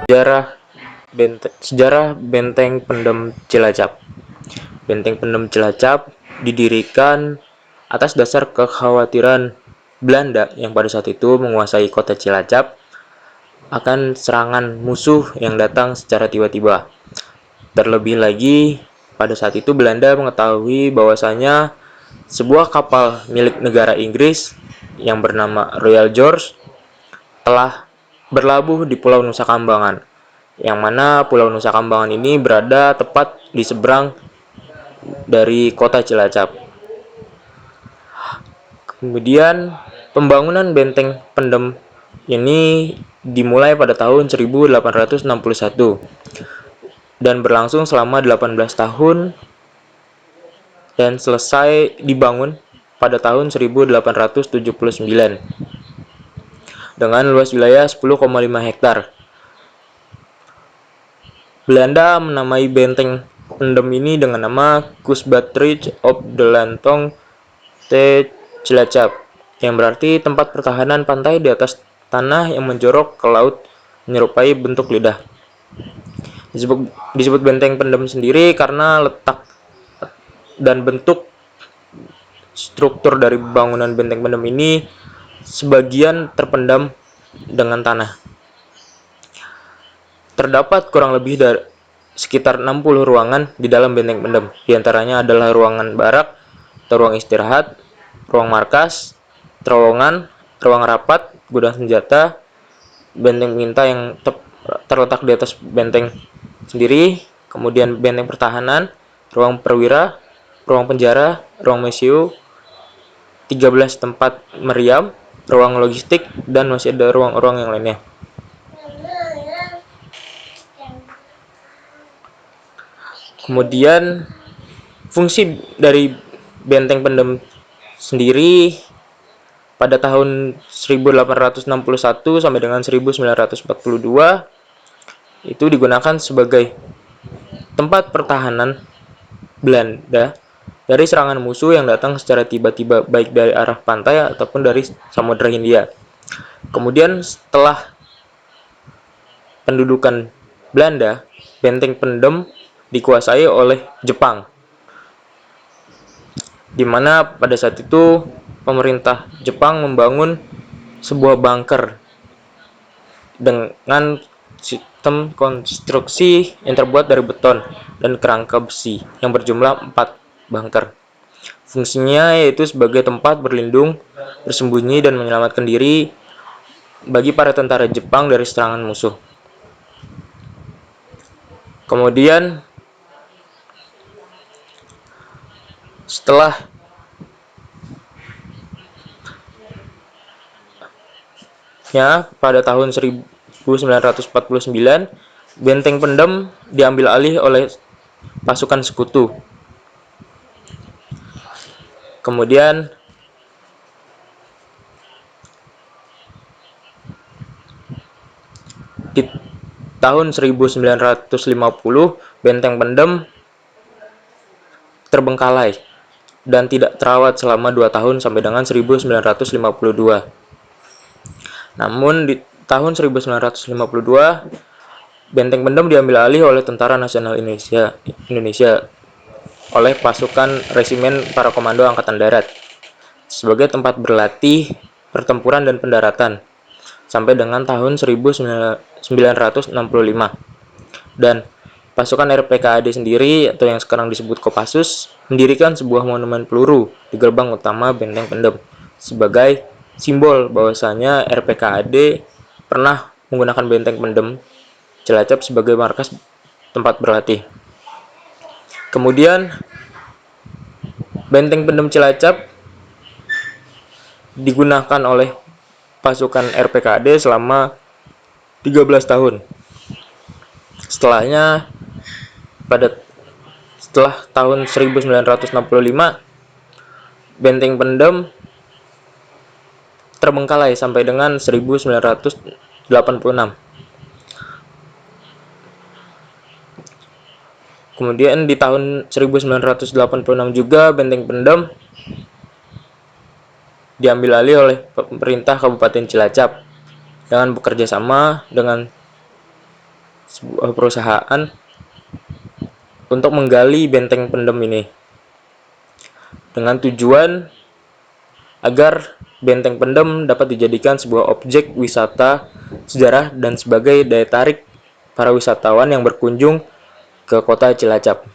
Sejarah Benteng Pendem Cilacap. Benteng Pendem Cilacap didirikan atas dasar kekhawatiran Belanda yang pada saat itu menguasai kota Cilacap akan serangan musuh yang datang secara tiba-tiba. Terlebih lagi, pada saat itu Belanda mengetahui bahwasanya sebuah kapal milik negara Inggris yang bernama Royal George telah berlabuh di Pulau Nusa Kambangan, yang mana Pulau Nusa Kambangan ini berada tepat di seberang dari kota Cilacap. Kemudian pembangunan benteng pendem ini dimulai pada tahun 1861 dan berlangsung selama 18 tahun dan selesai dibangun pada tahun 1879 dengan luas wilayah 10,5 hektar. Belanda menamai benteng pendem ini dengan nama Kusbatridge of the Lantong Te Cilacap, yang berarti tempat pertahanan pantai di atas tanah yang menjorok ke laut menyerupai bentuk lidah. Disebut benteng pendem sendiri karena letak dan bentuk struktur dari bangunan benteng pendem ini sebagian terpendam dengan tanah. Terdapat kurang lebih dari sekitar 60 ruangan di dalam benteng pendem. Di antaranya adalah ruangan barak, ruang istirahat, ruang markas, terowongan, ruang rapat, gudang senjata, benteng minta yang terletak di atas benteng sendiri, kemudian benteng pertahanan, ruang perwira, ruang penjara, ruang mesiu, 13 tempat meriam, ruang logistik, dan masih ada ruang-ruang yang lainnya. Kemudian fungsi dari benteng pendem sendiri pada tahun 1861 sampai dengan 1942 itu digunakan sebagai tempat pertahanan Belanda dari serangan musuh yang datang secara tiba-tiba baik dari arah pantai ataupun dari Samudra Hindia. Kemudian setelah pendudukan Belanda, benteng pendem dikuasai oleh Jepang, di mana pada saat itu pemerintah Jepang membangun sebuah bunker dengan sistem konstruksi yang terbuat dari beton dan kerangka besi yang berjumlah 4 bunker. Fungsinya yaitu sebagai tempat berlindung, bersembunyi, dan menyelamatkan diri bagi para tentara Jepang dari serangan musuh. Kemudian setelah pada tahun 1949 benteng pendem diambil alih oleh pasukan sekutu. Kemudian di tahun 1950 benteng pendem terbengkalai dan tidak terawat selama 2 tahun sampai dengan 1952. Namun di tahun 1952 benteng pendem diambil alih oleh Tentara Nasional Indonesia oleh pasukan Resimen Para Komando Angkatan Darat sebagai tempat berlatih, pertempuran, dan pendaratan sampai dengan tahun 1965. Dan pasukan RPKAD sendiri atau yang sekarang disebut Kopassus mendirikan sebuah monumen peluru di gerbang utama benteng pendem sebagai simbol bahwasanya RPKAD pernah menggunakan benteng pendem Cilacap sebagai markas tempat berlatih. Kemudian benteng pendem Cilacap digunakan oleh pasukan RPKAD selama 13 tahun. Setelah tahun 1965 benteng pendem terbengkalai sampai dengan 1986. Kemudian di tahun 1986 juga benteng pendem diambil alih oleh pemerintah Kabupaten Cilacap dengan bekerja sama dengan sebuah perusahaan untuk menggali Benteng Pendem ini dengan tujuan agar Benteng Pendem dapat dijadikan sebuah objek wisata sejarah dan sebagai daya tarik para wisatawan yang berkunjung ke kota Cilacap.